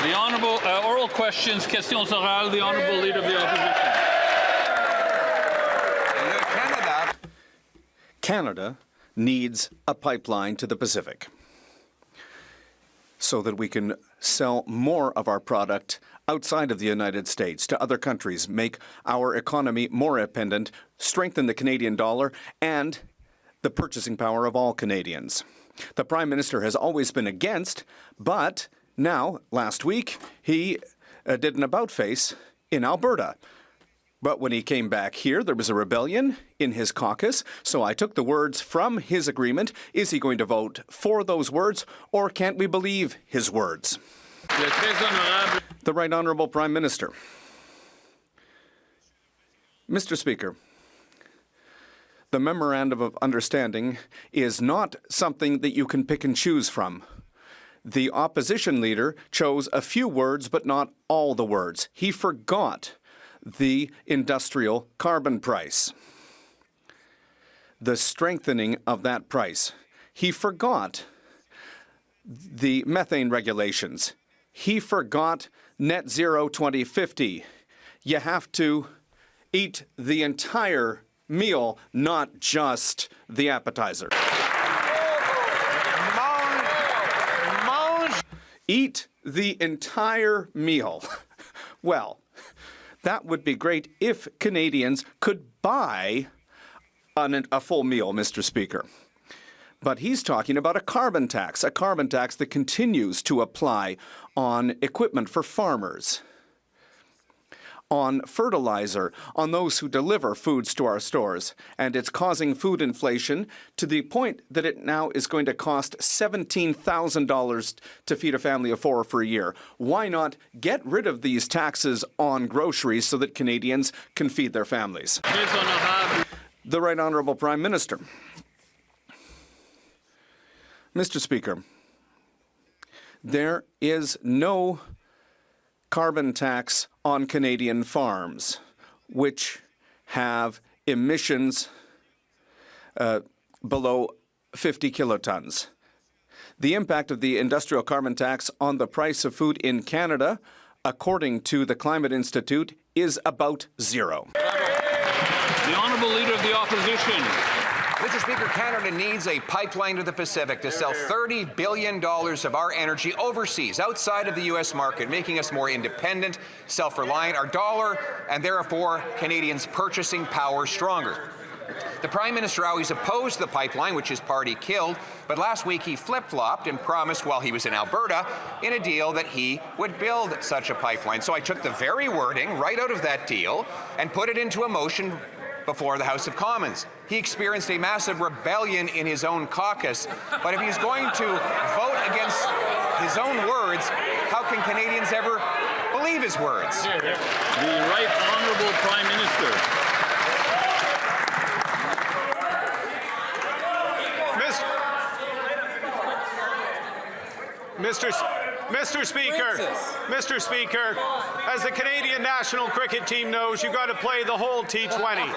The honourable oral questions, questions orales. The honourable leader of the opposition. Canada needs a pipeline to the Pacific so that we can sell more of our product outside of the United States to other countries, make our economy more independent, strengthen the Canadian dollar, and the purchasing power of all Canadians. The Prime Minister has always been against, but now, last week, he did an about-face in Alberta. But when he came back here, there was a rebellion in his caucus, so I took the words from his agreement. Is he going to vote for those words, or can't we believe his words? The Right Honourable Prime Minister. Mr. Speaker, the Memorandum of Understanding is not something that you can pick and choose from. The opposition leader chose a few words, but not all the words. He forgot the industrial carbon price, the strengthening of that price. He forgot the methane regulations. He forgot net zero 2050. You have to eat the entire meal, not just the appetizer. Eat the entire meal. Well, that would be great if Canadians could buy a full meal, Mr. Speaker. But he's talking about a carbon tax that continues to apply on equipment for farmers, on fertilizer, on those who deliver foods to our stores. And it's causing food inflation to the point that it now is going to cost $17,000 to feed a family of four for a year. Why not get rid of these taxes on groceries so that Canadians can feed their families? The Right Honourable Prime Minister. Mr. Speaker, there is no carbon tax on Canadian farms, which have emissions below 50 kilotons. The impact of the industrial carbon tax on the price of food in Canada, according to the Climate Institute, is about zero. The Honourable Leader of the Opposition. Mr. Speaker, Canada needs a pipeline to the Pacific to sell $30 billion of our energy overseas, outside of the U.S. market, making us more independent, self-reliant, our dollar, and therefore Canadians' purchasing power stronger. The Prime Minister always opposed the pipeline, which his party killed, but last week he flip-flopped and promised while he was in Alberta in a deal that he would build such a pipeline. So I took the very wording right out of that deal and put it into a motion before the House of Commons. He experienced a massive rebellion in his own caucus, but if he's going to vote against his own words, how can Canadians ever believe his words? The Right Honourable Prime Minister. Mr. Speaker, as the Canadian national cricket team knows, you've got to play the whole T20.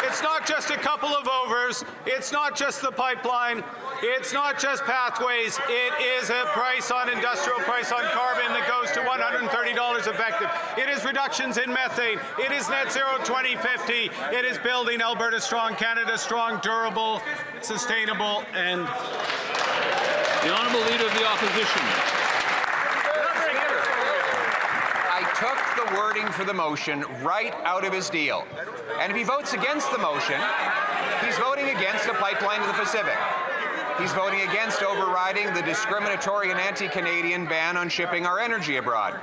It's not just a couple of overs. It's not just the pipeline. It's not just pathways. It is a price on industrial price on carbon that goes to $130 effective. It is reductions in methane. It is net zero 2050. It is building Alberta strong, Canada strong, durable, sustainable, and the Honourable Leader of the Opposition. I took the wording for the motion right out of his deal. And if he votes against the motion, he's voting against a pipeline to the Pacific. He's voting against overriding the discriminatory and anti-Canadian ban on shipping our energy abroad.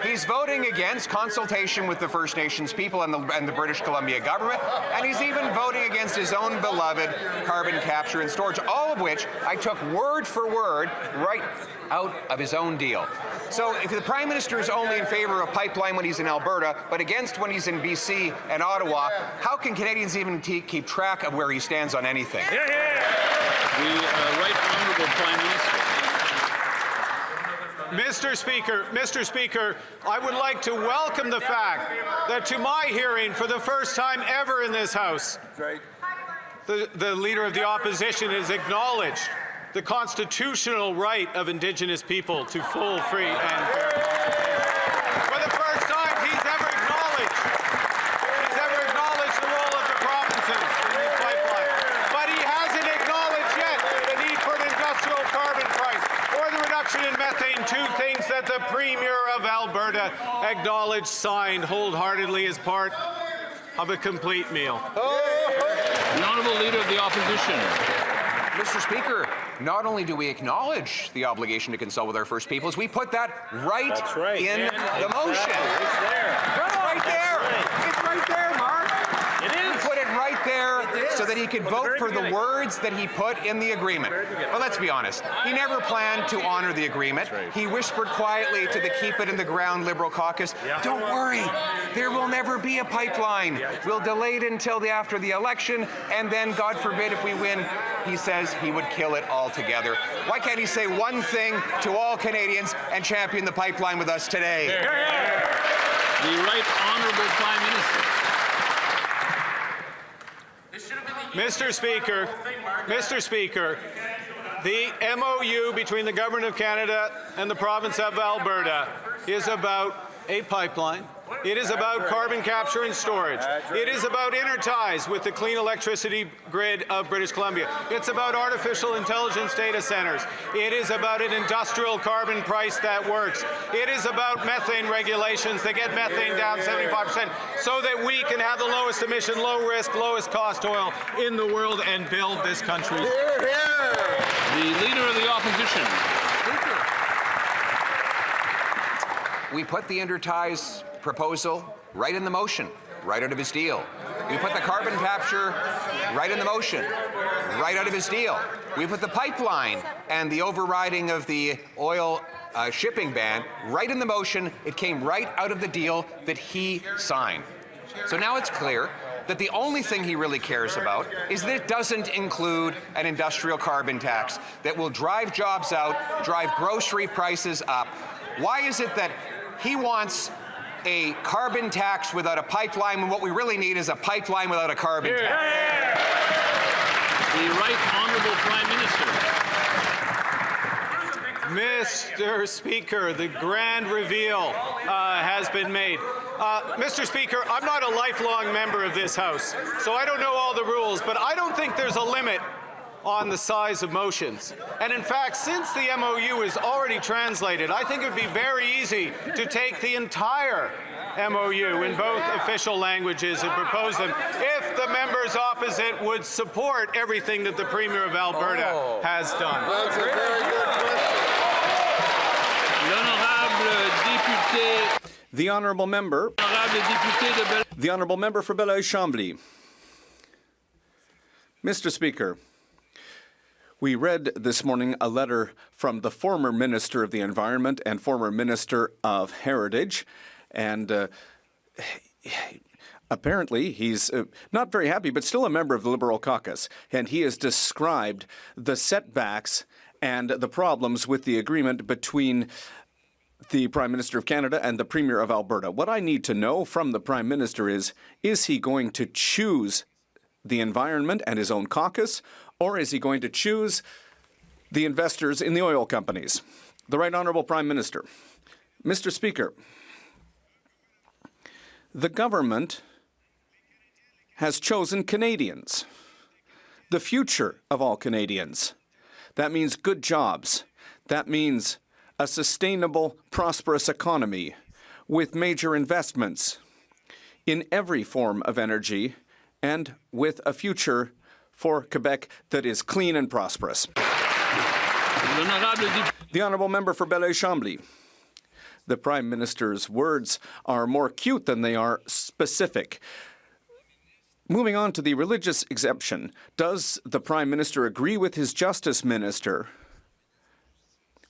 He's voting against consultation with the First Nations people and the British Columbia government, and he's even voting against his own beloved carbon capture and storage, all of which I took word for word right out of his own deal. So if the Prime Minister is only in favour of a pipeline when he's in Alberta, but against when he's in BC and Ottawa, how can Canadians even keep track of where he stands on anything? The Right Honourable Prime Minister. Mr. Speaker, I would like to welcome the fact that to my hearing, for the first time ever in this House, the Leader of the Opposition has acknowledged the constitutional right of Indigenous people to full, free and fair. For the first time, he's ever acknowledged the role of the provinces in this pipeline. But he hasn't acknowledged yet the need for an industrial carbon price or the reduction in methane, two things that the Premier of Alberta acknowledged, signed wholeheartedly as part of a complete meal. The Honourable Leader of the Opposition. Mr. Speaker, not only do we acknowledge the obligation to consult with our First Peoples, we put that right in the motion. It's there. It's right there. It's right there, Mark. It is. We put it right there so that he could vote for the words that he put in the agreement. But let's be honest, he never planned to honor the agreement. He whispered quietly to the Keep It in the Ground Liberal caucus, don't worry, there will never be a pipeline. We'll delay it until after the election, and then, God forbid, if we win, he says he would kill it altogether. Why can't he say one thing to all Canadians and champion the pipeline with us today? The Right Honourable Prime Minister. Mr. Speaker, the MOU between the Government of Canada and the Province of Alberta is about a pipeline. It is about carbon capture and storage. It is about interties with the clean electricity grid of British Columbia. It's about artificial intelligence data centers. It is about an industrial carbon price that works. It is about methane regulations that get methane down 75% so that we can have the lowest emission, low risk, lowest cost oil in the world and build this country. The Leader of the Opposition. We put the interties proposal right in the motion, right out of his deal. We put the carbon capture right in the motion, right out of his deal. We put the pipeline and the overriding of the oil shipping ban right in the motion. It came right out of the deal that he signed. So now it's clear that the only thing he really cares about is that it doesn't include an industrial carbon tax that will drive jobs out, drive grocery prices up. Why is it that he wants a carbon tax without a pipeline when what we really need is a pipeline without a carbon tax? The Right Honourable Prime Minister. Mr. Speaker, the grand reveal has been made. Mr. Speaker, I'm not a lifelong member of this House, so I don't know all the rules, but I don't think there's a limit on the size of motions. And in fact, since the MOU is already translated, I think it would be very easy to take the entire MOU in both official languages and propose them if the members opposite would support everything that the Premier of Alberta has done. That's a very good question. The honourable member. The honourable member for Belleuil-Chambly. Mr. Speaker, we read this morning a letter from the former Minister of the Environment and former Minister of Heritage, and apparently he's not very happy, but still a member of the Liberal caucus, and he has described the setbacks and the problems with the agreement between the Prime Minister of Canada and the Premier of Alberta. What I need to know from the Prime Minister is he going to choose the environment and his own caucus, or is he going to choose the investors in the oil companies? The Right Honourable Prime Minister. Mr. Speaker, the government has chosen Canadians, the future of all Canadians. That means good jobs. That means a sustainable, prosperous economy with major investments in every form of energy and with a future for Quebec that is clean and prosperous. The honourable member for Belleuil-Chambly. The Prime Minister's words are more cute than they are specific. Moving on to the religious exemption, does the Prime Minister agree with his Justice Minister?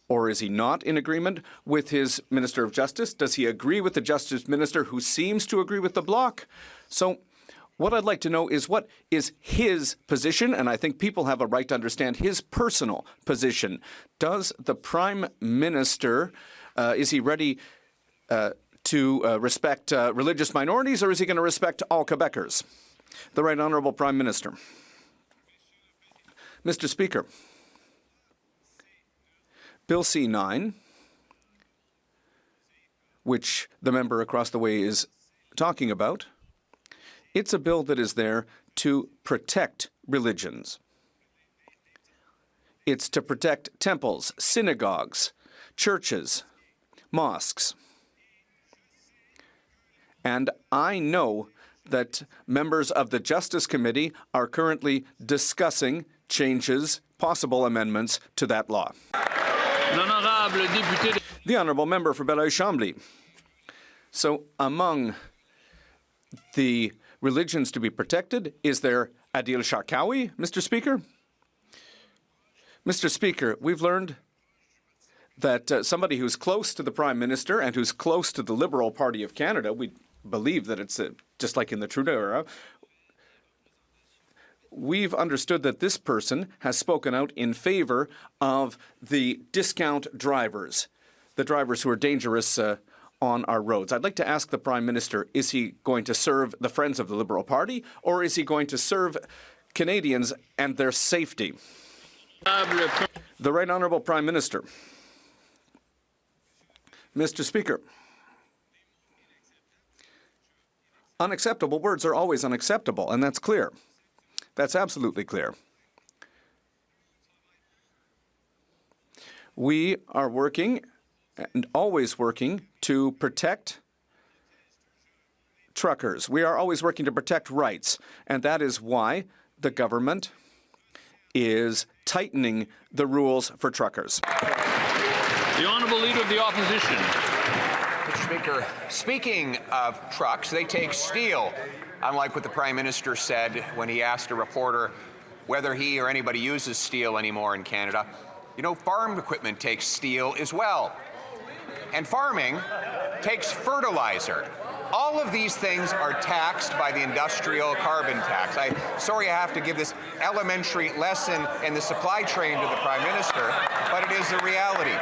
Or is he not in agreement with his Minister of Justice? Does he agree with the Justice Minister who seems to agree with the Bloc? So What I'd like to know is what is his position, and I think people have a right to understand his personal position. Does the Prime Minister, is he ready to respect religious minorities, or is he going to respect all Quebecers? The Right Honourable Prime Minister. Mr. Speaker, Bill C-9, which the member across the way is talking about, it's a bill that is there to protect religions. It's to protect temples, synagogues, churches, mosques. And I know that members of the Justice Committee are currently discussing changes, possible amendments to that law. The Honourable Member for Belleuil-Chambly. So among the religions to be protected, is there Adil Sharkawi, Mr. Speaker? Mr. Speaker, we've learned that somebody who's close to the Prime Minister and who's close to the Liberal Party of Canada, we believe that it's just like in the Trudeau era, we've understood that this person has spoken out in favor of the discount drivers, the drivers who are dangerous on our roads. I'd like to ask the Prime Minister, is he going to serve the Friends of the Liberal Party, or is he going to serve Canadians and their safety? The Right Honourable Prime Minister. Mr. Speaker, unacceptable words are always unacceptable, and that's clear. That's absolutely clear. We are working and always working to protect truckers. We are always working to protect rights, and that is why the government is tightening the rules for truckers. The Honourable Leader of the Opposition. Mr. Speaker, speaking of trucks, they take steel, unlike what the Prime Minister said when he asked a reporter whether he or anybody uses steel anymore in Canada. You know, farm equipment takes steel as well. And farming takes fertilizer. All of these things are taxed by the industrial carbon tax. Sorry I have to give this elementary lesson in the supply chain to the Prime Minister, but it is a reality.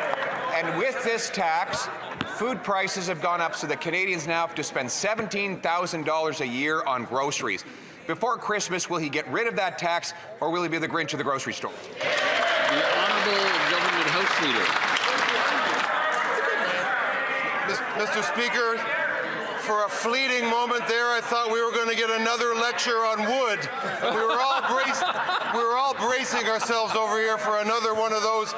And with this tax, food prices have gone up so that Canadians now have to spend $17,000 a year on groceries. Before Christmas, will he get rid of that tax, or will he be the Grinch of the grocery store? The Honourable Government House Leader. Mr. Speaker, for a fleeting moment there, I thought we were going to get another lecture on wood. We were all bracing ourselves over here for another one of those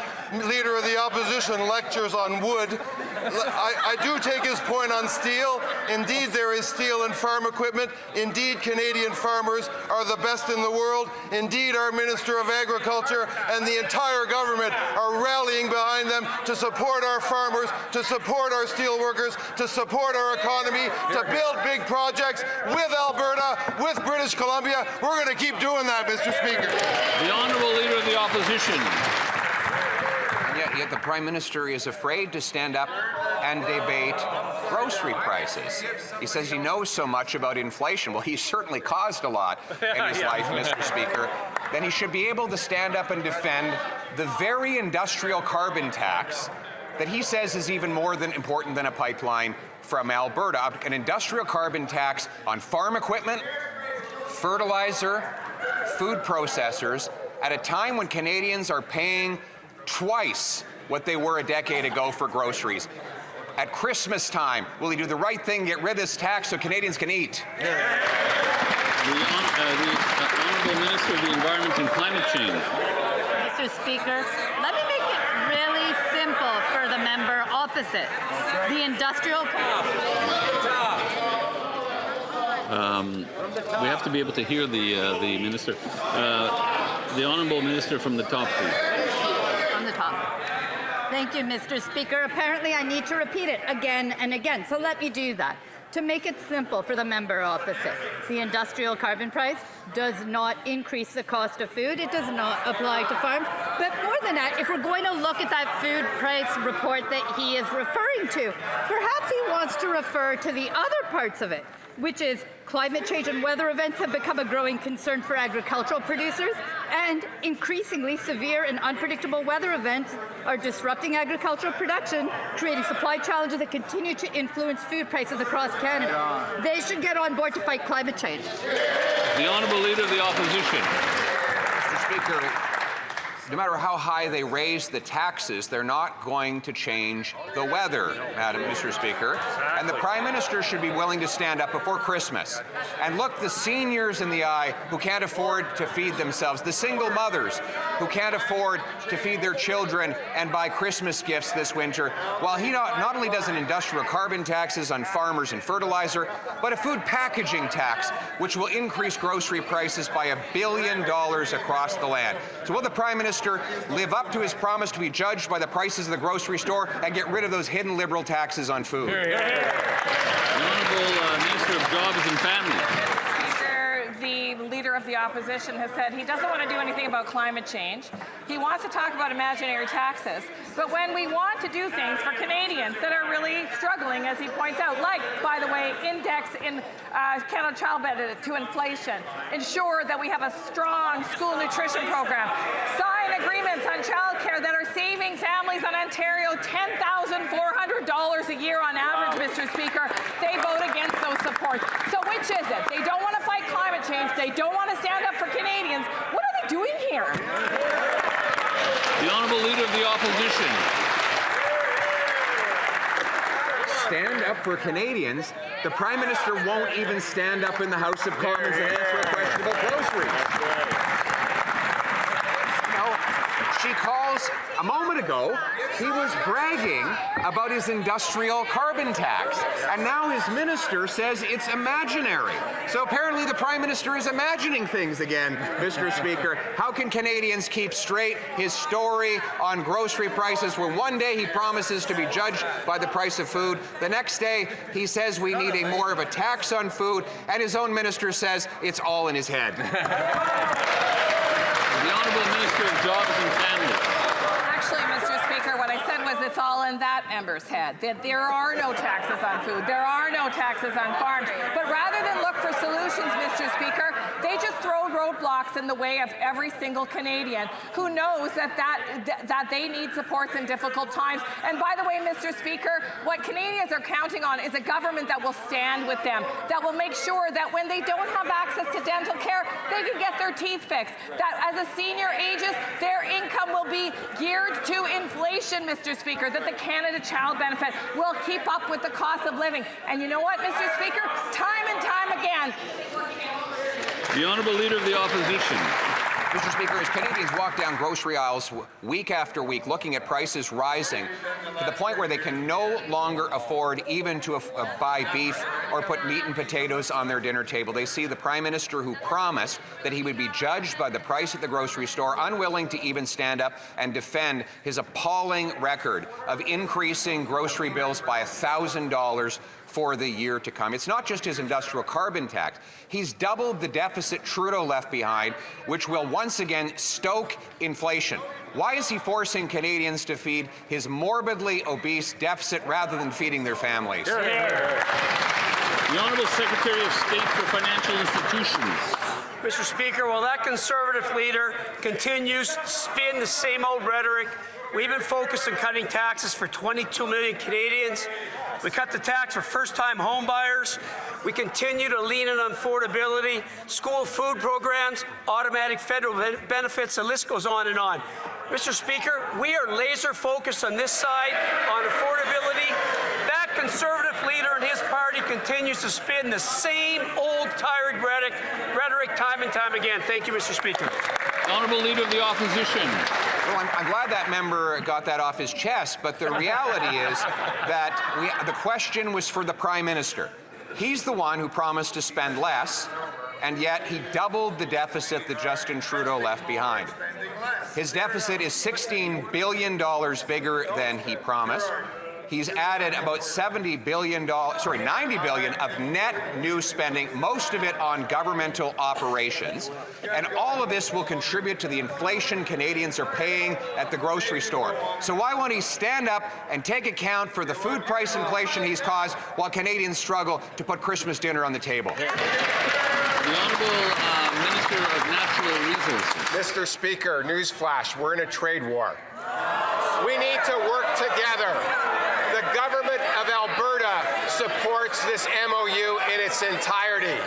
Leader of the Opposition lectures on wood. I do take his point on steel. Indeed, there is steel in farm equipment. Indeed, Canadian farmers are the best in the world. Indeed, our Minister of Agriculture and the entire government are rallying behind them to support our farmers, to support our steel workers, to support our economy, to build big projects with Alberta, with British Columbia. We're going to keep doing that, Mr. Speaker. The Honourable Leader of the Opposition. Yet the Prime Minister is afraid to stand up and debate grocery prices. He says he knows so much about inflation. Well, he's certainly caused a lot in his life, Mr. Speaker. Then he should be able to stand up and defend the very industrial carbon tax that he says is even more important than a pipeline from Alberta. An industrial carbon tax on farm equipment, fertilizer, food processors, at a time when Canadians are paying twice what they were a decade ago for groceries. At Christmas time, will he do the right thing, get rid of this tax so Canadians can eat? The Honourable Minister of the Environment and Climate Change. Mr. Speaker, let me make it really simple for the member opposite. The industrial... We have to be able to hear the Minister. The Honourable Minister from the top, please. From the top. Thank you, Mr. Speaker. Apparently, I need to repeat it again and again, so let me do that. To make it simple for the member opposite, the industrial carbon price does not increase the cost of food. It does not apply to farms. But more than that, if we're going to look at that food price report that he is referring to, perhaps he wants to refer to the other parts of it. which is climate change and weather events have become a growing concern for agricultural producers, and increasingly severe and unpredictable weather events are disrupting agricultural production, creating supply challenges that continue to influence food prices across Canada. They should get on board to fight climate change. The Honourable Leader of the Opposition. Mr. Speaker, no matter how high they raise the taxes, they're not going to change the weather, Mr. Speaker. And the Prime Minister should be willing to stand up before Christmas and look the seniors in the eye who can't afford to feed themselves, the single mothers who can't afford to feed their children and buy Christmas gifts this winter, while he not only does an industrial carbon taxes on farmers and fertilizer, but a food packaging tax, which will increase grocery prices by $1 billion across the land. So will the Prime Minister live up to his promise to be judged by the prices of the grocery store and get rid of those hidden Liberal taxes on food? The Honourable Minister of Jobs and Family. The Leader of the Opposition has said he doesn't want to do anything about climate change. He wants to talk about imaginary taxes. But when we want to do things for Canadians that are really struggling, as he points out, like, by the way, index in Canada Child Benefit to inflation, ensure that we have a strong school nutrition program, sign agreements on childcare that are saving families in Ontario $10,400 a year on average, Mr. Speaker, they vote against those supports. So which is it? They don't want to fight climate change. They don't want to stand up for Canadians. What are they doing here? The Honourable Leader of the Opposition. Stand up for Canadians. The Prime Minister won't even stand up in the House of Commons and answer a question about groceries. She calls, a moment ago, he was bragging about his industrial carbon tax. And now his minister says it's imaginary. So apparently the Prime Minister is imagining things again, Mr. Speaker. How can Canadians keep straight his story on grocery prices where one day he promises to be judged by the price of food, the next day he says we need more of a tax on food, and his own minister says it's all in his head? The Honourable Minister of Jobs and Family. Actually, Mr. Speaker, what I said was it's all in that member's head, that there are no taxes on food, there are no taxes on farms. But rather than look for solutions, Mr. Speaker, they just throw roadblocks in the way of every single Canadian who knows that they need supports in difficult times. And by the way, Mr. Speaker, what Canadians are counting on is a government that will stand with them, that will make sure that when they don't have access to dental care, they can get their teeth fixed, that as a senior ages, their income will be geared to inflation, Mr. Speaker, that the Canada Child Benefit will keep up with the cost of living. And you know what, Mr. Speaker? Time and time again. The Honourable Leader of the Opposition. Mr. Speaker, as Canadians walk down grocery aisles week after week looking at prices rising to the point where they can no longer afford even to buy beef or put meat and potatoes on their dinner table, they see the Prime Minister who promised that he would be judged by the price at the grocery store, unwilling to even stand up and defend his appalling record of increasing grocery bills by $1,000 for the year to come. It's not just his industrial carbon tax. He's doubled the deficit Trudeau left behind, which will once again stoke inflation. Why is he forcing Canadians to feed his morbidly obese deficit rather than feeding their families? The Honourable Secretary of State for Financial Institutions. Mr. Speaker, while that Conservative leader continues to spin the same old rhetoric, we've been focused on cutting taxes for 22 million Canadians. We cut the tax for first-time home buyers. We continue to lean in on affordability, school food programs, automatic federal benefits, the list goes on and on. Mr. Speaker, we are laser focused on this side on affordability. That Conservative leader and his party continues to spin the same old tired rhetoric time and time again. Thank you, Mr. Speaker. Honourable Leader of the Opposition. Well, I'm glad that member got that off his chest, but the reality is that the question was for the Prime Minister. He's the one who promised to spend less, and yet he doubled the deficit that Justin Trudeau left behind. His deficit is $16 billion bigger than he promised. he's added about $90 billion of net new spending, most of it on governmental operations. And all of this will contribute to the inflation Canadians are paying at the grocery store. So why won't he stand up and take account for the food price inflation he's caused while Canadians struggle to put Christmas dinner on the table? The Honourable Minister of Natural Resources. Mr. Speaker, newsflash, we're in a trade war. We need to work together. The government of Alberta supports this MOU in its entirety.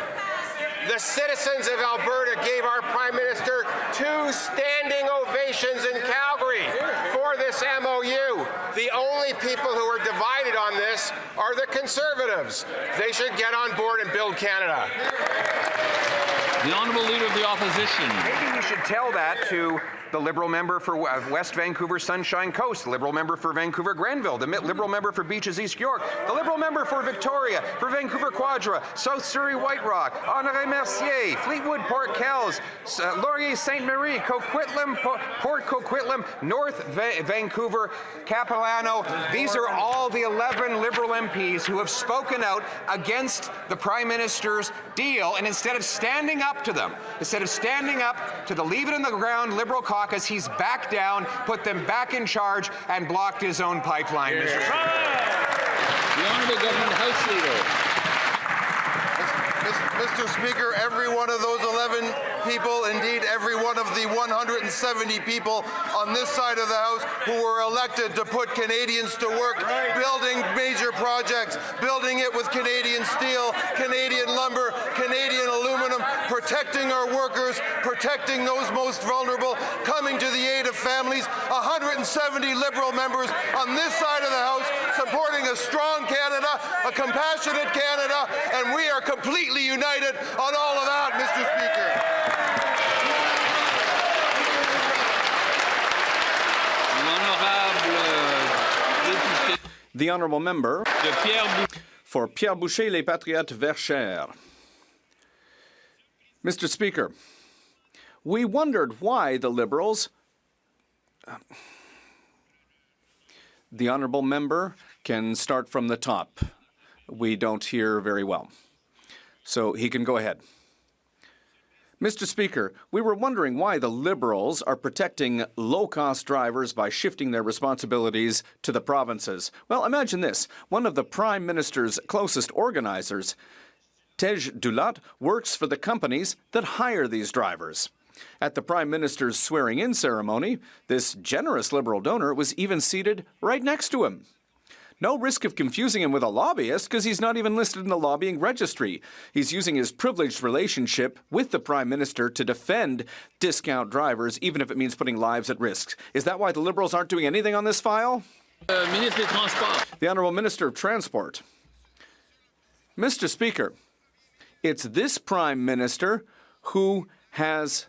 The citizens of Alberta gave our Prime Minister 2 standing ovations in Calgary for this MOU. The only people who are divided on this are the Conservatives. They should get on board and build Canada. The Honourable Leader of the Opposition. Maybe you should tell that to the Liberal member for West Vancouver Sunshine Coast, the Liberal member for Vancouver Grenville, the Liberal member for Beaches East York, the Liberal member for Victoria, for Vancouver Quadra, South Surrey White Rock, Honoré Mercier, Fleetwood Port Kells, Laurier Ste. Marie, Coquitlam, Port Coquitlam, North Vancouver, Capilano. These are all the 11 Liberal MPs who have spoken out against the Prime Minister's deal, and instead of standing up to them, instead of standing up to the Leave It in the Ground Liberal caucus, he's backed down, put them back in charge, and blocked his own pipeline, Mr. Speaker. The Honourable Government House Leader. Mr. Speaker, every one of those 11 people, indeed every one of the 170 people on this side of the House who were elected to put Canadians to work, building major projects, building it with Canadian steel, Canadian lumber, Canadian aluminum, protecting our workers, protecting those most vulnerable, coming to the aid of families. 170 Liberal members on this side of the House supporting a strong Canada, a compassionate Canada, and we are completely united on all of that, Mr. Speaker. The Honourable Member for Pierre Boucher, Les Patriotes Verchères. Mr. Speaker, we wondered why the Liberals... The Honourable Member can start from the top. We don't hear very well. So he can go ahead. Mr. Speaker, we were wondering why the Liberals are protecting low-cost drivers by shifting their responsibilities to the provinces. Well, imagine this. One of the Prime Minister's closest organizers, Tej Dulat, works for the companies that hire these drivers. At the Prime Minister's swearing-in ceremony, this generous Liberal donor was even seated right next to him. No risk of confusing him with a lobbyist because he's not even listed in the lobbying registry. He's using his privileged relationship with the Prime Minister to defend discount drivers, even if it means putting lives at risk. Is that why the Liberals aren't doing anything on this file? Ministre des Transports. The Honourable Minister of Transport. Mr. Speaker, it's this Prime Minister who has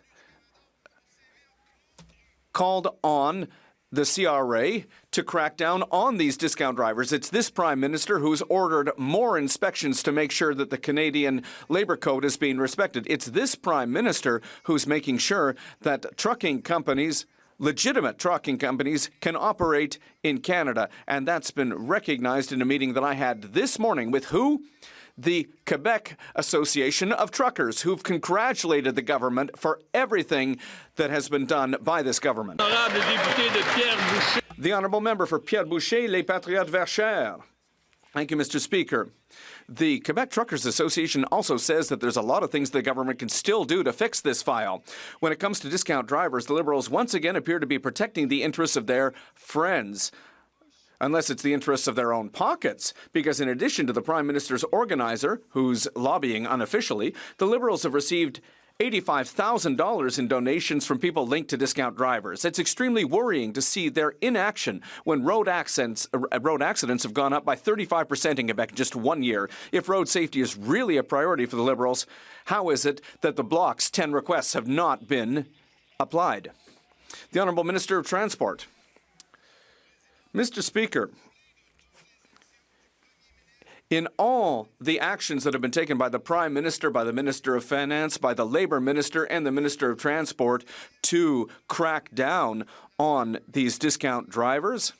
called on the CRA to crack down on these discount drivers. It's this Prime Minister who's ordered more inspections to make sure that the Canadian Labour Code is being respected. It's this Prime Minister who's making sure that trucking companies, legitimate trucking companies, can operate in Canada. And that's been recognized in a meeting that I had this morning with who? The Quebec Association of Truckers, who've congratulated the government for everything that has been done by this government. The Honourable Member for Pierre Boucher, Les Patriotes Verchères. Thank you, Mr. Speaker. The Quebec Truckers Association also says that there's a lot of things the government can still do to fix this file. When it comes to discount drivers, the Liberals once again appear to be protecting the interests of their friends. Unless it's the interests of their own pockets, because in addition to the Prime Minister's organizer, who's lobbying unofficially, the Liberals have received $85,000 in donations from people linked to discount drivers. It's extremely worrying to see their inaction when road accidents have gone up by 35% in Quebec in just 1 year. If road safety is really a priority for the Liberals, how is it that the Bloc's 10 requests have not been applied? The Honourable Minister of Transport. Mr. Speaker, in all the actions that have been taken by the Prime Minister, by the Minister of Finance, by the Labour Minister and the Minister of Transport to crack down on these discount drivers,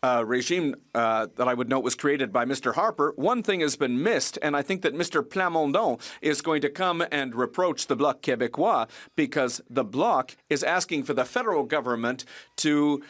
regime that I would note was created by Mr. Harper, one thing has been missed, and I think that Mr. Plamondon is going to come and reproach the Bloc Québécois because the Bloc is asking for the federal government to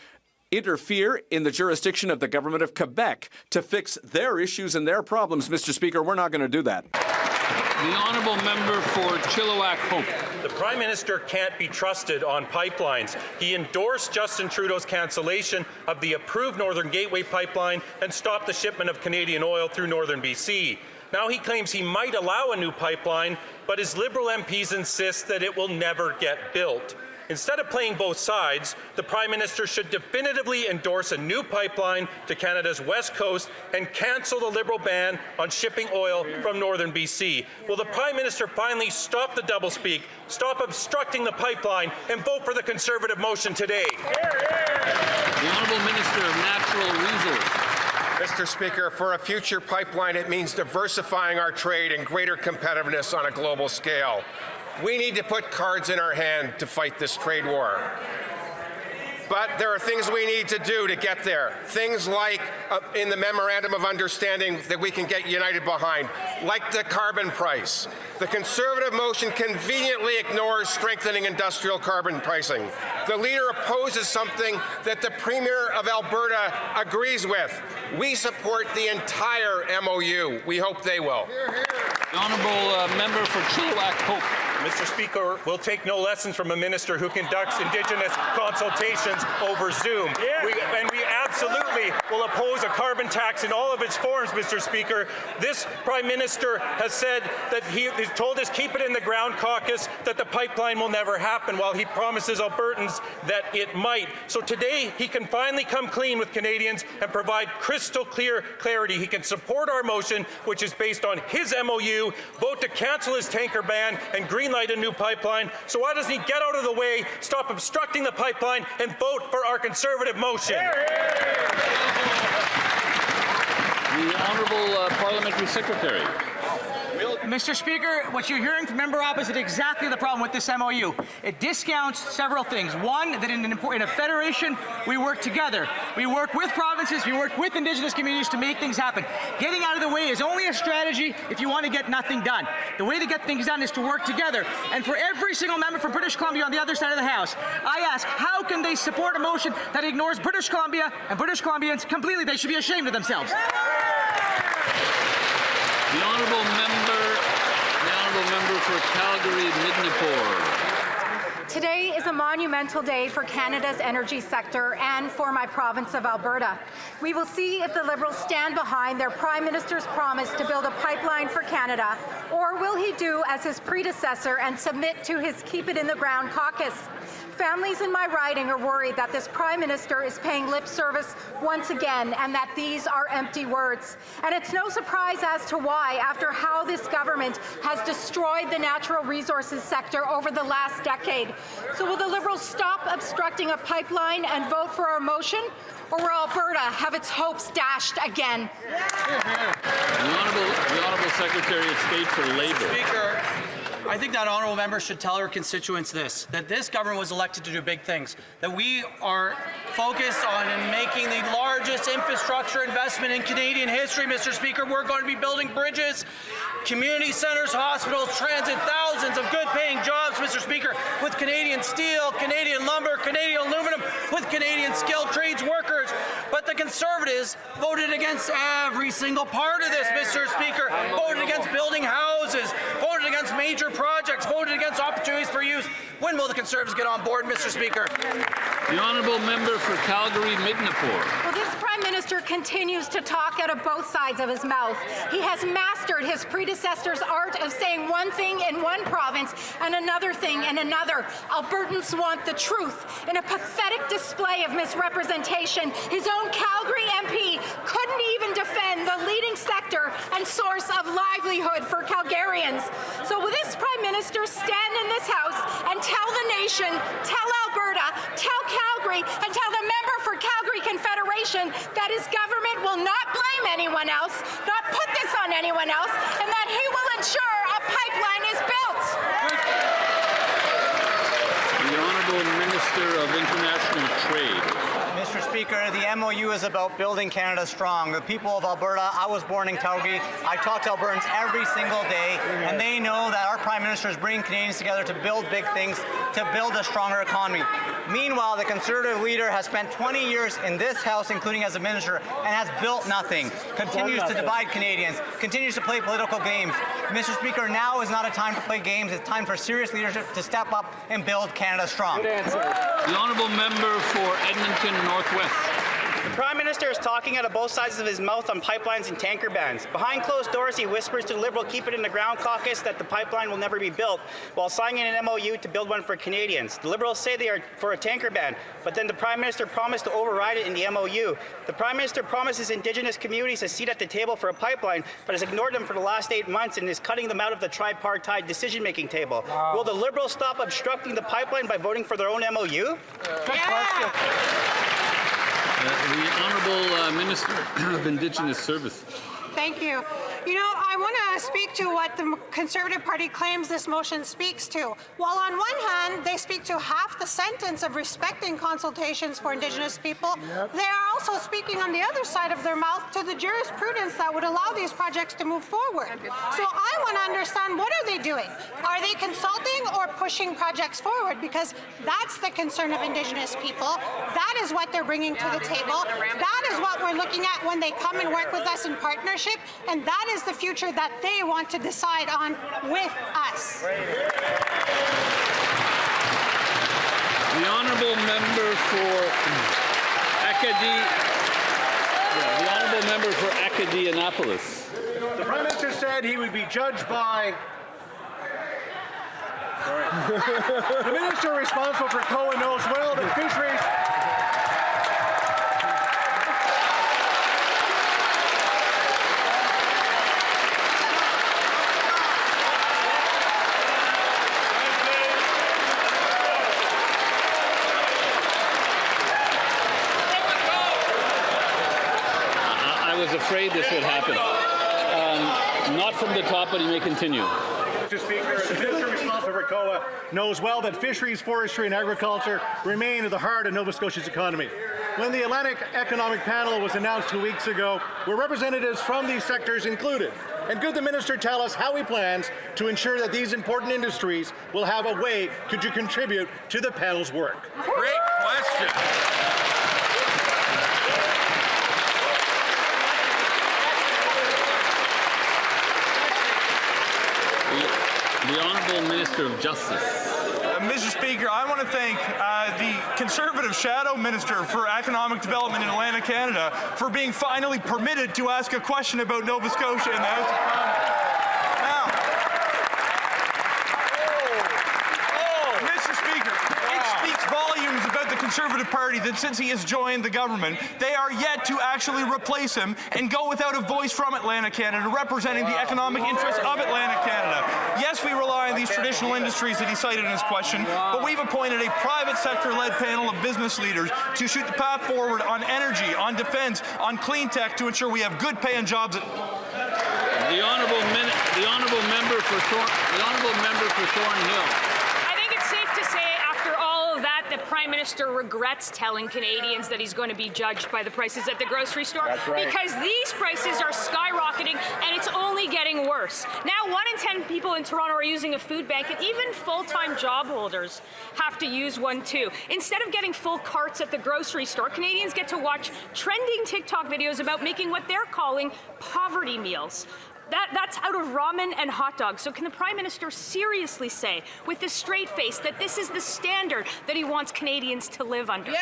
interfere in the jurisdiction of the government of Quebec to fix their issues and their problems. Mr. Speaker, we're not going to do that. The honourable member for Chilliwack Hope. The Prime Minister can't be trusted on pipelines. He endorsed Justin Trudeau's cancellation of the approved Northern Gateway pipeline and stopped the shipment of Canadian oil through northern BC. Now he claims he might allow a new pipeline, but his Liberal MPs insist that it will never get built. Instead of playing both sides, the Prime Minister should definitively endorse a new pipeline to Canada's west coast and cancel the Liberal ban on shipping oil from northern BC. Will the Prime Minister finally stop the doublespeak, stop obstructing the pipeline, and vote for the Conservative motion today? The Honourable Minister of Natural Resources. Mr. Speaker, for a future pipeline, it means diversifying our trade and greater competitiveness on a global scale. We need to put cards in our hand to fight this trade war. But there are things we need to do to get there. Things like in the Memorandum of Understanding that we can get united behind, like the carbon price. The Conservative motion conveniently ignores strengthening industrial carbon pricing. The leader opposes something that the Premier of Alberta agrees with. We support the entire MOU. We hope they will. The honourable member for Chilliwack Hope. Mr. Speaker, we'll take no lessons from a minister who conducts Indigenous consultations over Zoom. And we absolutely will oppose a carbon tax in all of its forms, Mr. Speaker. This Prime Minister has said that he's told us keep it in the ground caucus that the pipeline will never happen, while he promises Albertans that it might. So today he can finally come clean with Canadians and provide crystal clear clarity. He can support our motion, which is based on his MOU, vote to cancel his tanker ban, and greenlight a new pipeline. So why doesn't he get out of the way, stop obstructing the pipeline, and vote for our Conservative motion? The Honourable Parliamentary Secretary. Mr. Speaker, what you're hearing from member opposite is exactly the problem with this MOU. It discounts several things. One, that in a federation, we work together. We work with provinces, we work with Indigenous communities to make things happen. Getting out of the way is only a strategy if you want to get nothing done. The way to get things done is to work together. And for every single member from British Columbia on the other side of the House, I ask, how can they support a motion that ignores British Columbia and British Columbians completely? They should be ashamed of themselves. The honourable member for Calgary-Midnapore. Today is a monumental day for Canada's energy sector and for my province of Alberta. We will see if the Liberals stand behind their Prime Minister's promise to build a pipeline for Canada, or will he do as his predecessor and submit to his Keep It in the Ground caucus. Families in my riding are worried that this Prime Minister is paying lip service once again and that these are empty words. And it's no surprise as to why, after how this government has destroyed the natural resources sector over the last decade. So will the Liberals stop obstructing a pipeline and vote for our motion? Or will Alberta have its hopes dashed again? The Honourable Secretary of State for Labour. Speaker, I think that honourable member should tell her constituents this, that this government was elected to do big things, that we are focused on making the largest infrastructure investment in Canadian history, Mr. Speaker. We're going to be building bridges, community centres, hospitals, transit, thousands of good-paying jobs, Mr. Speaker, with Canadian steel, Canadian lumber, Canadian aluminum, with Canadian skilled trades workers. But the Conservatives voted against every single part of this, Mr. Speaker. Voted against building houses, voted against major projects, voted against opportunities for youth. When will the Conservatives get on board, Mr. Speaker? The honourable member for Calgary-Midnapore. Well, this Prime Minister continues to talk out of both sides of his mouth. He has mastered his predecessor's art of saying one thing in one province and another thing in another. Albertans want the truth. In a pathetic display of misrepresentation, his own Calgary MP couldn't even defend the leading sector and source of livelihood for Calgarians. So will this Prime Minister stand in this House and tell the nation, tell Alberta, tell Calgary, and tell the member for Calgary Confederation that his government will not blame anyone else, not put this on anyone else, and that he will ensure a pipeline is built? The Honourable Minister of International Trade. Mr. Speaker. The MOU is about building Canada strong. The people of Alberta, I was born in Calgary. I talk to Albertans every single day, and they know that our Prime Minister is bringing Canadians together to build big things, to build a stronger economy. Meanwhile, the Conservative leader has spent 20 years in this House, including as a minister, and has built nothing, continues to divide Canadians, continues to play political games. Mr. Speaker, now is not a time to play games. It's time for serious leadership to step up and build Canada strong. The honourable member for Edmonton Northwest. The Prime Minister is talking out of both sides of his mouth on pipelines and tanker bans. Behind closed doors, he whispers to the Liberal Keep It in the Ground caucus that the pipeline will never be built, while signing an MOU to build one for Canadians. The Liberals say they are for a tanker ban, but then the Prime Minister promised to override it in the MOU. The Prime Minister promises Indigenous communities a seat at the table for a pipeline, but has ignored them for the last 8 months and is cutting them out of the tripartite decision-making table. Wow. Will the Liberals stop obstructing the pipeline by voting for their own MOU? The Honourable Minister of Indigenous Services. Thank you. You know, I want to speak to what the Conservative Party claims this motion speaks to. While on one hand, they speak to half the sentence of respecting consultations for Indigenous people, they are also speaking on the other side of their mouth to the jurisprudence that would allow these projects to move forward. So I want to understand, what are they doing? Are they consulting or pushing projects forward? Because that's the concern of Indigenous people. That is what they're bringing to the table. That is what we're looking at when they come and work with us in partnership, and that is the future that they want to decide on with us. The honourable member for Acadianapolis. The Prime Minister said he would be judged by the minister responsible for COA knows well that fisheries. Afraid this would happen. Not from the top, but he may continue. Mr. Speaker, the minister responsible for COA knows well that fisheries, forestry and agriculture remain at the heart of Nova Scotia's economy. When the Atlantic Economic Panel was announced 2 weeks ago, were representatives from these sectors included? And could the minister tell us how he plans to ensure that these important industries will have a way to contribute to the panel's work? Great question. The Honourable Minister of Justice. Mr. Speaker, I want to thank the Conservative Shadow Minister for Economic Development in Atlantic Canada for being finally permitted to ask a question about Nova Scotia in the House of Commons. Mr. Speaker, it speaks volumes about the Conservative Party that since he has joined the government, they are yet to actually replace him and go without a voice from Atlantic Canada representing the economic interests of Atlantic Canada. Yes, we rely on these traditional industries that he cited in his question, but we've appointed a private sector-led panel of business leaders to shoot the path forward on energy, on defense, on clean tech to ensure we have good paying jobs. The honourable member for Thornhill. I think it's safe to say, after all of that, the Prime Minister regrets telling Canadians that he's going to be judged by the prices at the grocery store. That's right. Because these prices are skyrocketing and it's only getting worse. Now 1 in 10 people in Toronto are using a food bank, and even full-time job holders have to use one too. Instead of getting full carts at the grocery store, Canadians get to watch trending TikTok videos about making what they're calling poverty meals. That's out of ramen and hot dogs. So can the Prime Minister seriously say, with a straight face, that this is the standard that he wants Canadians to live under?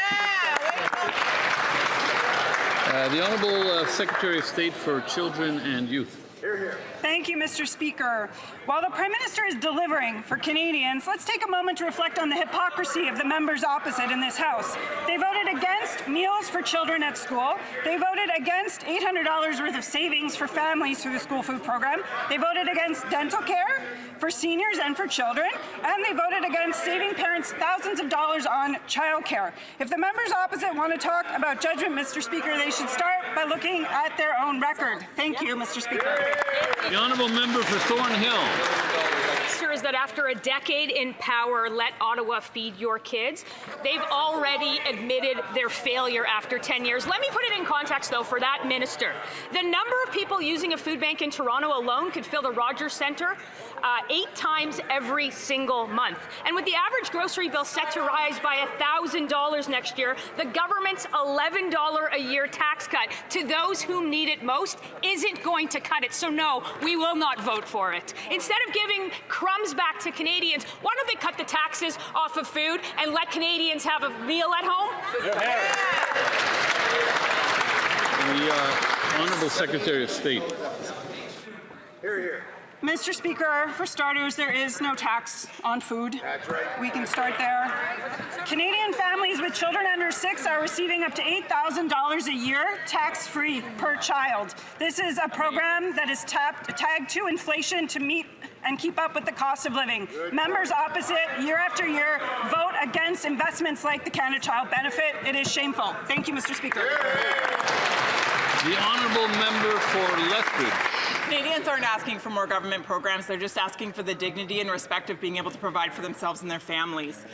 The Honourable Secretary of State for Children and Youth. Thank you, Mr. Speaker. While the Prime Minister is delivering for Canadians, let's take a moment to reflect on the hypocrisy of the members opposite in this House. They voted against meals for children at school. They voted against $800 worth of savings for families through the school food program. They voted against dental care for seniors and for children. And they voted against saving parents thousands of dollars on childcare. If the members opposite want to talk about judgment, Mr. Speaker, they should start by looking at their own record. Thank you, Mr. Speaker. The Honourable Member for Thornhill. As that after a decade in power, Let Ottawa Feed Your Kids, they've already admitted their failure after 10 years. Let me put it in context, though, for that minister. The number of people using a food bank in Toronto alone could fill the Rogers Centre 8 times every single month. And with the average grocery bill set to rise by $1,000 next year, the government's $11 a year tax cut to those who need it most isn't going to cut it. So no, we will not vote for it. Instead of giving crumbs back to Canadians, why don't they cut the taxes off of food and let Canadians have a meal at home? The Honourable Secretary of State. Mr. Speaker, for starters, there is no tax on food. That's right. We can start there. Canadian families with children under 6 are receiving up to $8,000 a year tax-free per child. This is a program that is tagged to inflation to meet and keep up with the cost of living. Members opposite, year after year, vote against investments like the Canada Child Benefit. It is shameful. Thank you, Mr. Speaker. The Honourable Member for Lethbridge. Canadians aren't asking for more government programs. They're just asking for the dignity and respect of being able to provide for themselves and their families.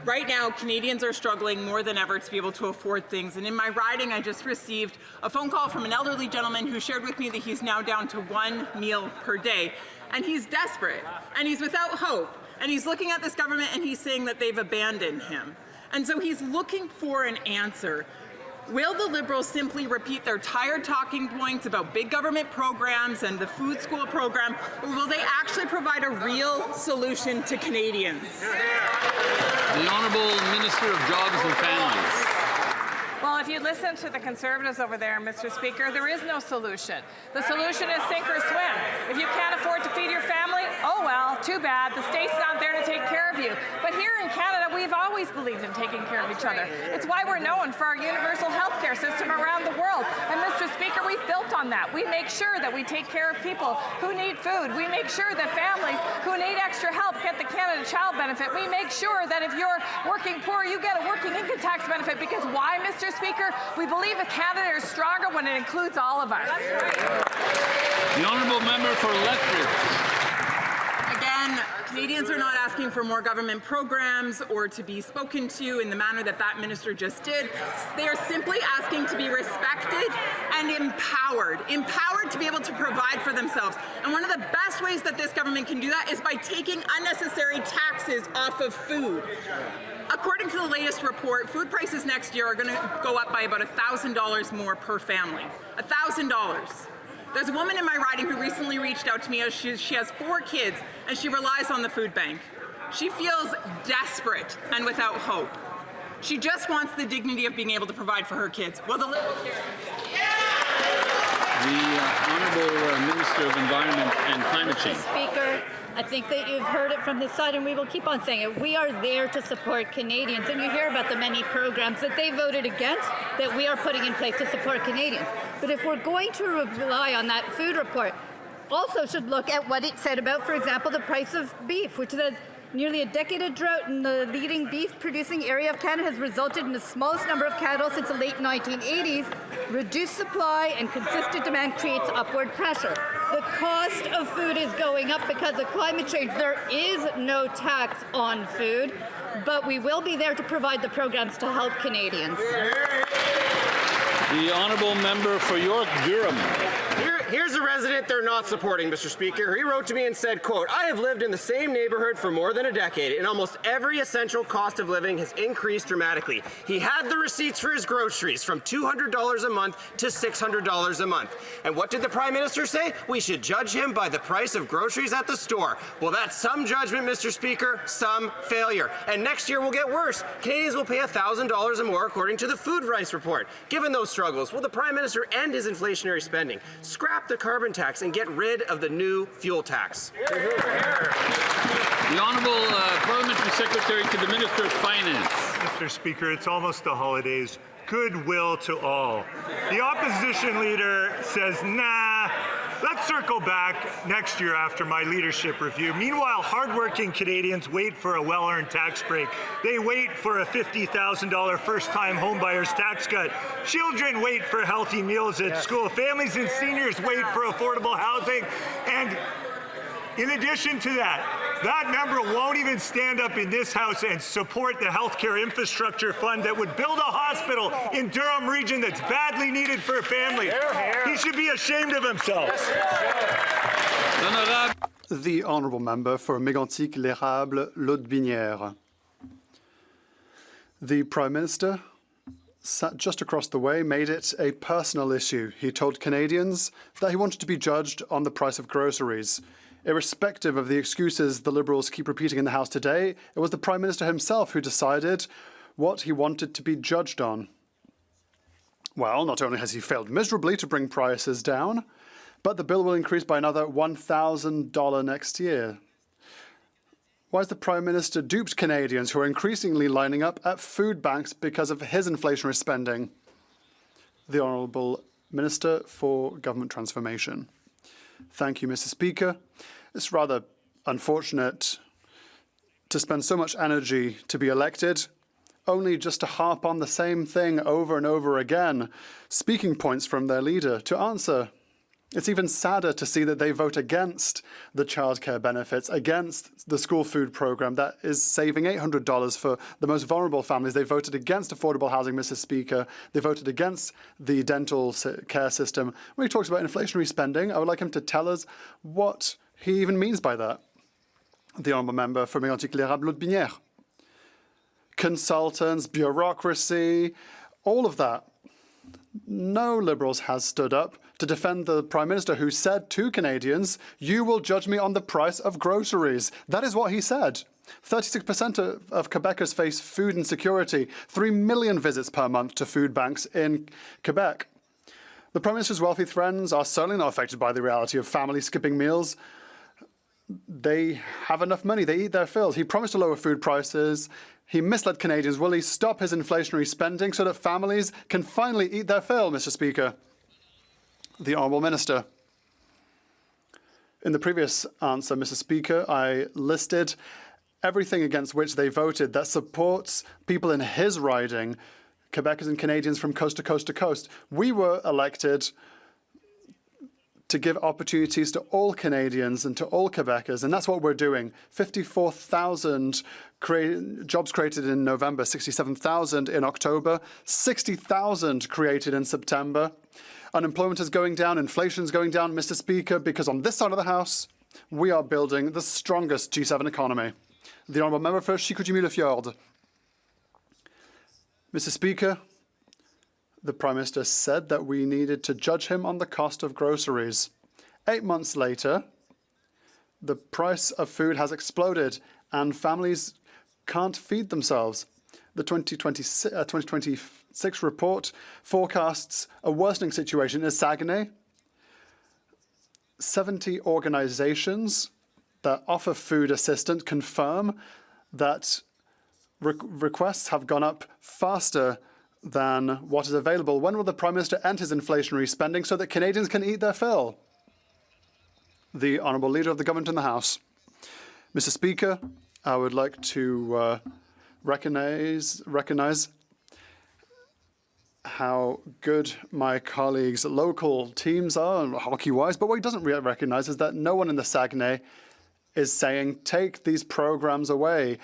Right now, Canadians are struggling more than ever to be able to afford things. And in my riding, I just received a phone call from an elderly gentleman who shared with me that he's now down to 1 meal per day. And he's desperate, and he's without hope. And he's looking at this government and he's saying that they've abandoned him. And so he's looking for an answer. Will the Liberals simply repeat their tired talking points about big government programs and the food school program, or will they actually provide a real solution to Canadians? The Honourable Minister of Jobs and Families. Well, if you listen to the Conservatives over there, Mr. Speaker, there is no solution. The solution is sink or swim. If you can't afford to feed your family, oh well, too bad. The state's not there to take care of you. But here in Canada, we've always believed in taking care of each other. It's why we're known for our universal health care system around the world. And Mr. Speaker, we've built on that. We make sure that we take care of people who need food. We make sure that families who need extra help get the Canada Child Benefit. We make sure that if you're working poor, you get a working income tax benefit. Because why, Mr. Speaker? We believe that Canada is stronger when it includes all of us. The Honourable Member for Lethbridge. Again, Canadians are not asking for more government programs or to be spoken to in the manner that that minister just did. They are simply asking to be respected and empowered to be able to provide for themselves. And one of the best ways that this government can do that is by taking unnecessary taxes off of food. According to the latest report, food prices next year are going to go up by about $1,000 more per family. $1,000. There's a woman in my riding who recently reached out to me. She has 4 kids, and she relies on the food bank. She feels desperate and without hope. She just wants the dignity of being able to provide for her kids. Well, the Liberals here. The Honourable Minister of Environment and Climate Change. Speaker, I think that you've heard it from this side, and we will keep on saying it. We are there to support Canadians, and you hear about the many programs that they voted against that we are putting in place to support Canadians. But if we're going to rely on that food report, also should look at what it said about, for example, the price of beef, which says nearly a decade of drought in the leading beef-producing area of Canada has resulted in the smallest number of cattle since the late 1980s. Reduced supply and consistent demand creates upward pressure. The cost of food is going up because of climate change. There is no tax on food, but we will be there to provide the programs to help Canadians. The Honourable Member for York Durham. Here's a resident they're not supporting, Mr. Speaker. He wrote to me and said, quote, "I have lived in the same neighborhood for more than a decade, and almost every essential cost of living has increased dramatically. He had the receipts for his groceries from $200 a month to $600 a month. And what did the Prime Minister say? We should judge him by the price of groceries at the store. Well, that's some judgment, Mr. Speaker, some failure. And next year will get worse. Canadians will pay $1,000 or more, according to the Food Rights Report. Given those struggles, will the Prime Minister end his inflationary spending, scrap the carbon tax, and get rid of the new fuel tax?" The Honourable Parliamentary Secretary to the Minister of Finance. Mr. Speaker, it's almost the holidays. Goodwill to all. The opposition leader says, nah, let's circle back next year after my leadership review. Meanwhile, hardworking Canadians wait for a well-earned tax break. They wait for a $50,000 first-time homebuyer's tax cut. Children wait for healthy meals at school. Families and seniors wait for affordable housing. And In addition to that, that member won't even stand up in this House and support the healthcare infrastructure fund that would build a hospital in Durham region that's badly needed for a family. He should be ashamed of himself. The honourable member for Mégantic-l'Érable, Lotbinière. The Prime Minister sat just across the way, made it a personal issue. He told Canadians that he wanted to be judged on the price of groceries. Irrespective of the excuses the Liberals keep repeating in the House today, it was the Prime Minister himself who decided what he wanted to be judged on. Well, not only has he failed miserably to bring prices down, but the bill will increase by another $1,000 next year. Why has the Prime Minister duped Canadians who are increasingly lining up at food banks because of his inflationary spending? The Honourable Minister for Government Transformation. Thank you, Mr. Speaker. It's rather unfortunate to spend so much energy to be elected, only just to harp on the same thing over and over again, speaking points from their leader to answer. It's even sadder to see that they vote against the childcare benefits, against the school food program that is saving $800 for the most vulnerable families. They voted against affordable housing, Mr. Speaker. They voted against the dental care system. When he talks about inflationary spending, I would like him to tell us what he even means by that. The honourable member for Mégantic-l'Érable, Lotbinière. Consultants, bureaucracy, all of that. No Liberals has stood up to defend the Prime Minister who said to Canadians, "You will judge me on the price of groceries." That is what he said. 36% of Quebecers face food insecurity, 3 million visits per month to food banks in Quebec. The Prime Minister's wealthy friends are certainly not affected by the reality of families skipping meals. They have enough money. They eat their fills. He promised to lower food prices. He misled Canadians. Will he stop his inflationary spending so that families can finally eat their fill, Mr. Speaker? The Honourable Minister. In the previous answer, Mr. Speaker, I listed everything against which they voted that supports people in his riding, Quebecers and Canadians from coast to coast to coast. We were elected to give opportunities to all Canadians and to all Quebecers, and that's what we're doing. 54,000 jobs created in November, 67,000 in October, 60,000 created in September. Unemployment is going down, inflation is going down, Mr. Speaker, because on this side of the House, we are building the strongest G7 economy. The Honourable Member for Chicoutimi-Le-Fjord. Mr. Speaker, the Prime Minister said that we needed to judge him on the cost of groceries. 8 months later, the price of food has exploded and families can't feed themselves. The 2026 report forecasts a worsening situation in Saguenay. 70 organizations that offer food assistance confirm that requests have gone up faster than what is available. When will the Prime Minister end his inflationary spending so that Canadians can eat their fill? The Honourable Leader of the Government in the House. Mr. Speaker, I would like to recognize how good my colleagues' local teams are, hockey-wise, but what he doesn't recognize is that no one in the Saguenay is saying, take these programs away.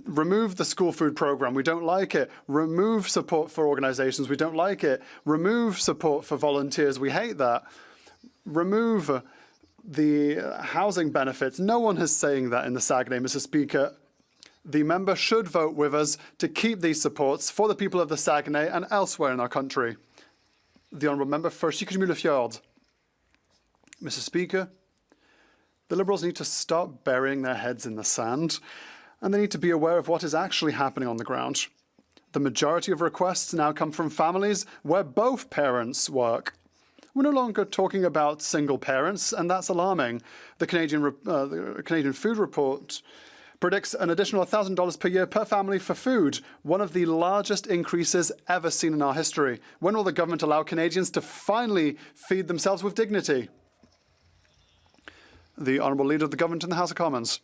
Remove the school food program. We don't like it. Remove support for organizations. We don't like it. Remove support for volunteers. We hate that. Remove the housing benefits. No one is saying that in the Saguenay, Mr. Speaker. The member should vote with us to keep these supports for the people of the Saguenay and elsewhere in our country. The Honourable Member for Chicoutimi-Le-Fjord. Mr. Speaker, the Liberals need to stop burying their heads in the sand, and they need to be aware of what is actually happening on the ground. The majority of requests now come from families where both parents work. We're no longer talking about single parents, and that's alarming. The Canadian Food Report predicts an additional $1,000 per year per family for food, one of the largest increases ever seen in our history. When will the government allow Canadians to finally feed themselves with dignity? The Honourable Leader of the Government in the House of Commons.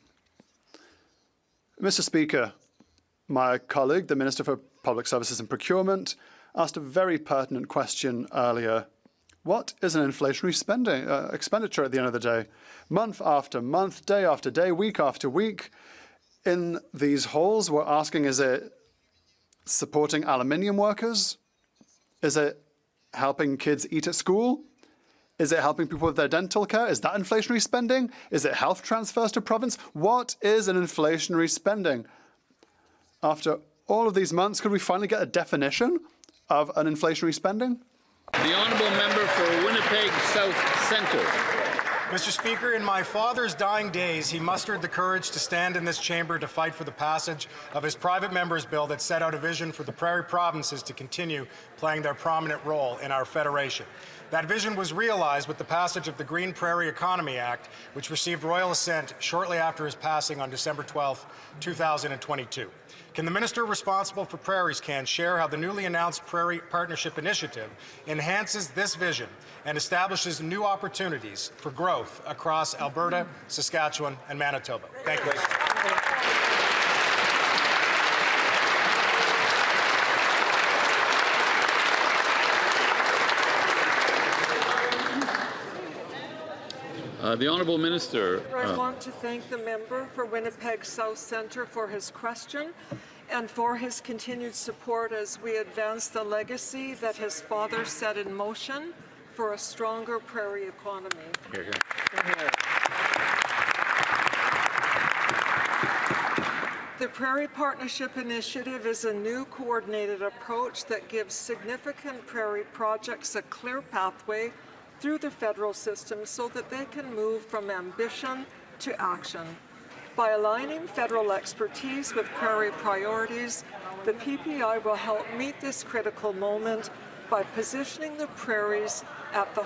Mr. Speaker, my colleague, the Minister for Public Services and Procurement, asked a very pertinent question earlier. What is an inflationary expenditure at the end of the day? Month after month, day after day, week after week, in these halls, we're asking, is it supporting aluminium workers? Is it helping kids eat at school? Is it helping people with their dental care? Is that inflationary spending? Is it health transfers to province? What is an inflationary spending? After all of these months, could we finally get a definition of an inflationary spending? The honourable member for Winnipeg South Centre. Mr. Speaker, in my father's dying days, he mustered the courage to stand in this chamber to fight for the passage of his private member's bill that set out a vision for the prairie provinces to continue playing their prominent role in our federation. That vision was realized with the passage of the Green Prairie Economy Act, which received royal assent shortly after his passing on December 12, 2022. Can the minister responsible for Prairies share how the newly announced Prairie Partnership Initiative enhances this vision and establishes new opportunities for growth across Alberta, Saskatchewan, and Manitoba? Thank you. The Honourable Minister. I want to thank the member for Winnipeg South Centre for his question and for his continued support as we advance the legacy that his father set in motion for a stronger prairie economy. Here, here. The Prairie Partnership Initiative is a new coordinated approach that gives significant prairie projects a clear pathway through the federal system so that they can move from ambition to action. By aligning federal expertise with prairie priorities, the PPI will help meet this critical moment by positioning the prairies at the...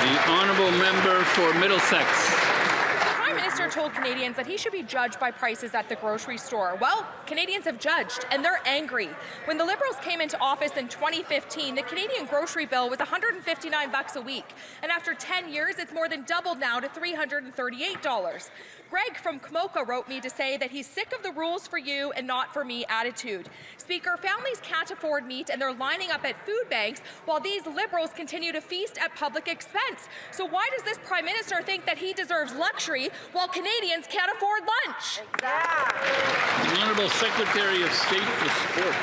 The Honourable Member for Middlesex. The Prime Minister told Canadians that he should be judged by prices at the grocery store. Well, Canadians have judged, and they're angry. When the Liberals came into office in 2015, the Canadian grocery bill was $159 a week. And after 10 years, it's more than doubled now to $338. Greg from Komoka wrote me to say that he's sick of the rules for you and not for me attitude. Speaker, families can't afford meat and they're lining up at food banks while these Liberals continue to feast at public expense. So why does this Prime Minister think that he deserves luxury while Canadians can't afford lunch? The Honourable Secretary of State for Sport.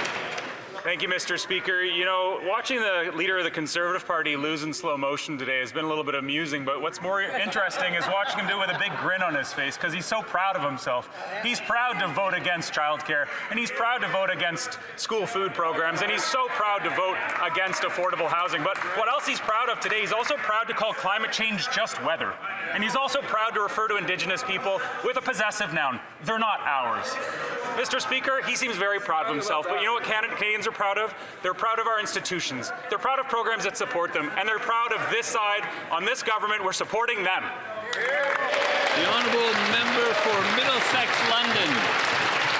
Thank you, Mr. Speaker. You know, watching the leader of the Conservative Party lose in slow motion today has been a little bit amusing, but what's more interesting is watching him do it with a big grin on his face because he's so proud of himself. He's proud to vote against childcare, and he's proud to vote against school food programs, and he's so proud to vote against affordable housing. But what else he's proud of today, he's also proud to call climate change just weather. And he's also proud to refer to Indigenous people with a possessive noun. They're not ours. Mr. Speaker, he seems very proud of himself, but you know what Canadians are proud of? They're proud of our institutions. They're proud of programs that support them, and they're proud of this side, on this government, we're supporting them. The Honourable Member for Middlesex London.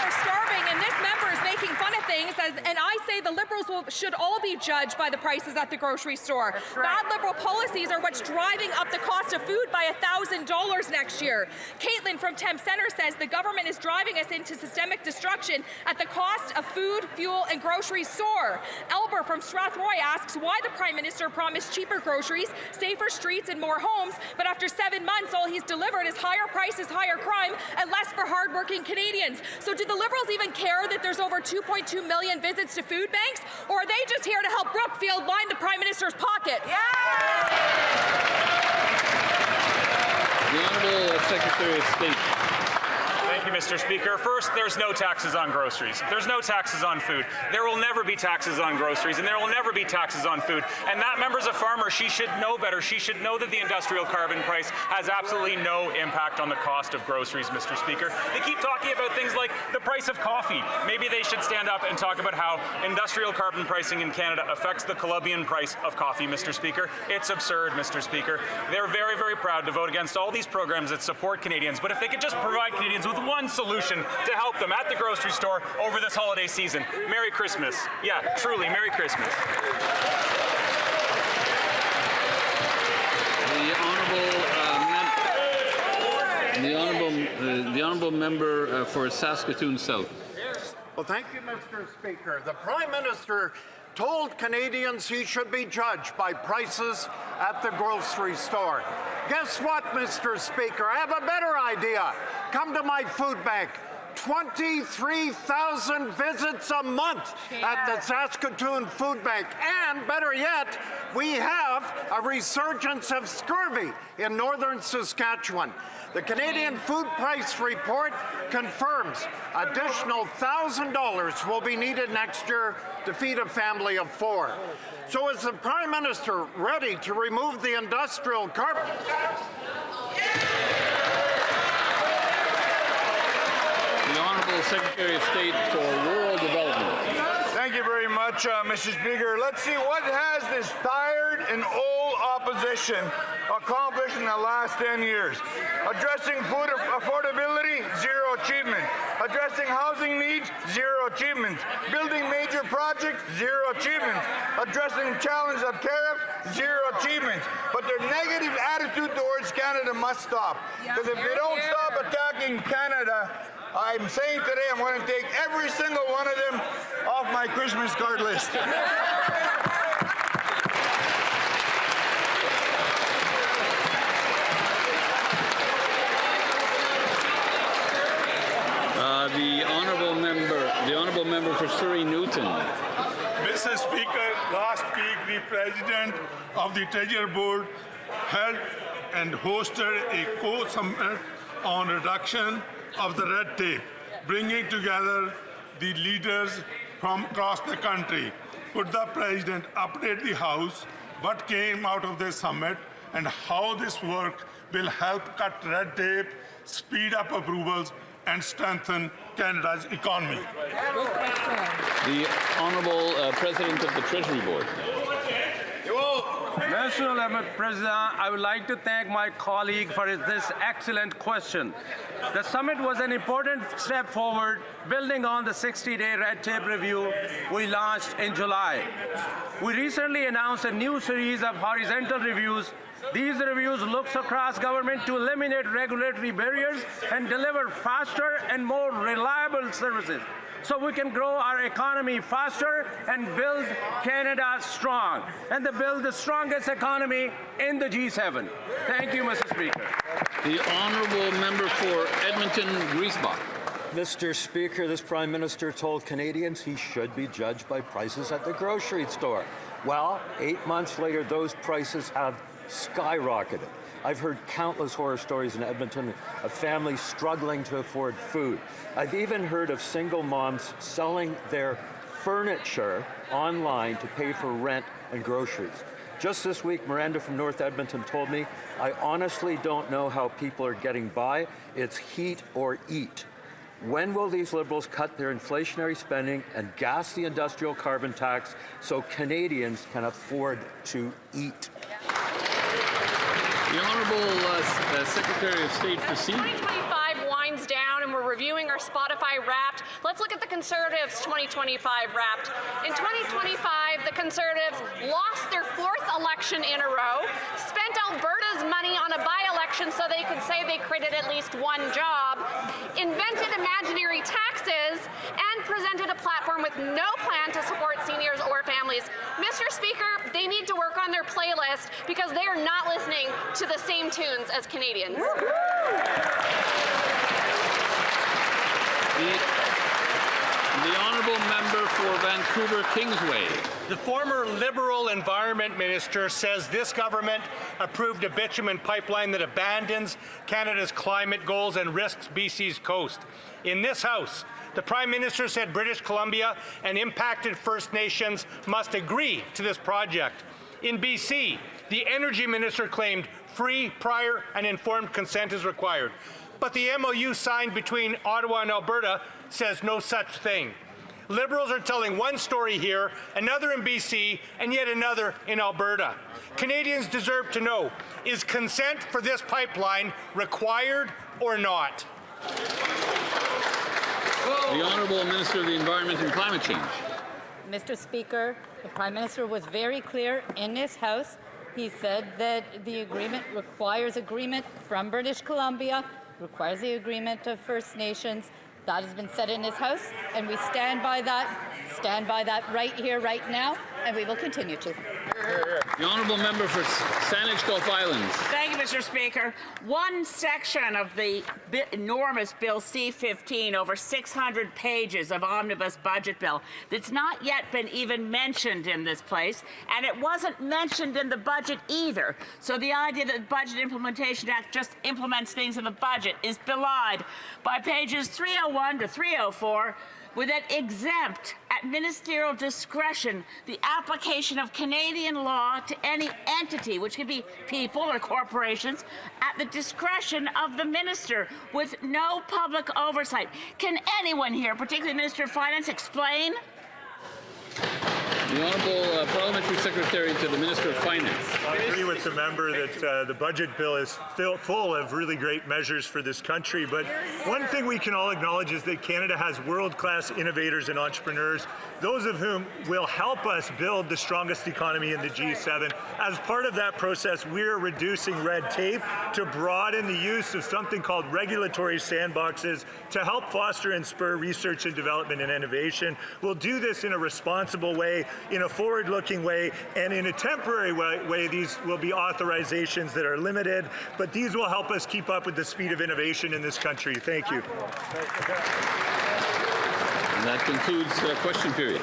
Are starving, and this member is making fun of things, and I say the Liberals should all be judged by the prices at the grocery store. Bad Liberal policies are what's driving up the cost of food by $1,000 next year. Caitlin from Thames Centre says the government is driving us into systemic destruction at the cost of food, fuel, and groceries soar. Elber from Strathroy asks why the Prime Minister promised cheaper groceries, safer streets, and more homes, but after 7 months, all he's delivered is higher prices, higher crime, and less for hardworking Canadians. So do the Liberals even care that there's over 2.2 million visits to food banks, or are they just here to help Brookfield line the Prime Minister's pockets? The Honourable Secretary of State. Thank you, Mr. Speaker. First, there's no taxes on groceries. There's no taxes on food. There will never be taxes on groceries, and there will never be taxes on food. And that member's a farmer. She should know better. She should know that the industrial carbon price has absolutely no impact on the cost of groceries, Mr. Speaker. They keep talking about things like the price of coffee. Maybe they should stand up and talk about how industrial carbon pricing in Canada affects the Colombian price of coffee, Mr. Speaker. It's absurd, Mr. Speaker. They're very, very proud to vote against all these programs that support Canadians, but if they could just provide Canadians with one solution to help them at the grocery store over this holiday season. Merry Christmas. Yeah, truly, Merry Christmas. The honourable member for Saskatoon South. Well, thank you, Mr. Speaker. The Prime Minister told Canadians he should be judged by prices at the grocery store. Guess what, Mr. Speaker? I have a better idea. Come to my food bank. 23,000 visits a month at the Saskatoon Food Bank. And better yet, we have a resurgence of scurvy in northern Saskatchewan. The Canadian Food Price Report confirms additional $1,000 will be needed next year to feed a family of 4. So is the Prime Minister ready to remove the industrial carbon? The Honourable Secretary of State for Rural Development. Thank you very much, Mr. Speaker. Let's see what has this tired and old opposition accomplished in the last 10 years. Addressing food affordability, zero achievement. Addressing housing needs, zero achievement. Building major projects, zero achievement. Addressing the challenge of tariff, zero achievement. But their negative attitude towards Canada must stop. Because if they don't stop attacking Canada, I'm saying today I'm going to take every single one of them off my Christmas card list. The honourable member for Surrey Newton. Mr. Speaker, last week the President of the Treasury Board held and hosted a co-summit on reduction of the red tape, bringing together the leaders from across the country. Could the President update the House what came out of this summit and how this work will help cut red tape, speed up approvals, and strengthen Canada's economy? The Honourable President of the Treasury Board. Mr. President, I would like to thank my colleague for this excellent question. The summit was an important step forward, building on the 60-day red tape review we launched in July. We recently announced a new series of horizontal reviews. These reviews look across government to eliminate regulatory barriers and deliver faster and more reliable services, so we can grow our economy faster and build Canada strong, and to build the strongest economy in the G7. Thank you, Mr. Speaker. The honourable member for Edmonton Griesbach. Mr. Speaker, this Prime Minister told Canadians he should be judged by prices at the grocery store. Well, 8 months later, those prices have skyrocketed. I've heard countless horror stories in Edmonton of families struggling to afford food. I've even heard of single moms selling their furniture online to pay for rent and groceries. Just this week, Miranda from North Edmonton told me, I honestly don't know how people are getting by. It's heat or eat. When will these Liberals cut their inflationary spending and gas the industrial carbon tax so Canadians can afford to eat? The Honourable Secretary of State for Seniors. 2025 winds down and we're reviewing our Spotify Wrapped. Let's look at the Conservatives' 2025 Wrapped. In 2025, the Conservatives lost their 4th election in a row, spent Alberta's money on a by-election so they could say they created at least one job, invented imaginary taxes, and presented a platform with no plan to support seniors or families. Mr. Speaker, they need to work on their playlist because they are not listening to the same tunes as Canadians. The honourable member for Vancouver Kingsway. The former Liberal Environment Minister says this government approved a bitumen pipeline that abandons Canada's climate goals and risks BC's coast. In this House, the Prime Minister said British Columbia and impacted First Nations must agree to this project. In BC, the Energy Minister claimed free, prior, and informed consent is required. But the MOU signed between Ottawa and Alberta says no such thing. Liberals are telling one story here, another in BC, and yet another in Alberta. Canadians deserve to know, is consent for this pipeline required or not? The Honourable Minister of the Environment and Climate Change. Mr. Speaker, the Prime Minister was very clear in this House. He said that the agreement requires agreement from British Columbia, requires the agreement of First Nations, That has been said in this House, and we stand by that right here, right now, and we will continue to. The honourable member for Saanich Gulf Islands. Thank you, Mr. Speaker. One section of the enormous Bill C-15, over 600 pages of omnibus budget bill, that's not yet been even mentioned in this place, and it wasn't mentioned in the budget either. So the idea that the Budget Implementation Act just implements things in the budget is belied by pages 301 to 304, with it exempt at ministerial discretion the application of Canadian law to any entity, which could be people or corporations, at the discretion of the minister with no public oversight. Can anyone here, particularly the Minister of Finance, explain? The Honourable Parliamentary Secretary to the Minister of Finance. I agree with the member that the budget bill is full of really great measures for this country, but one thing we can all acknowledge is that Canada has world-class innovators and entrepreneurs, those of whom will help us build the strongest economy in the G7. As part of that process, we're reducing red tape to broaden the use of something called regulatory sandboxes to help foster and spur research and development and innovation. We'll do this in a responsible way, in a forward-looking way, and in a temporary way. These will be authorizations that are limited, but these will help us keep up with the speed of innovation in this country. Thank you. And that concludes question period.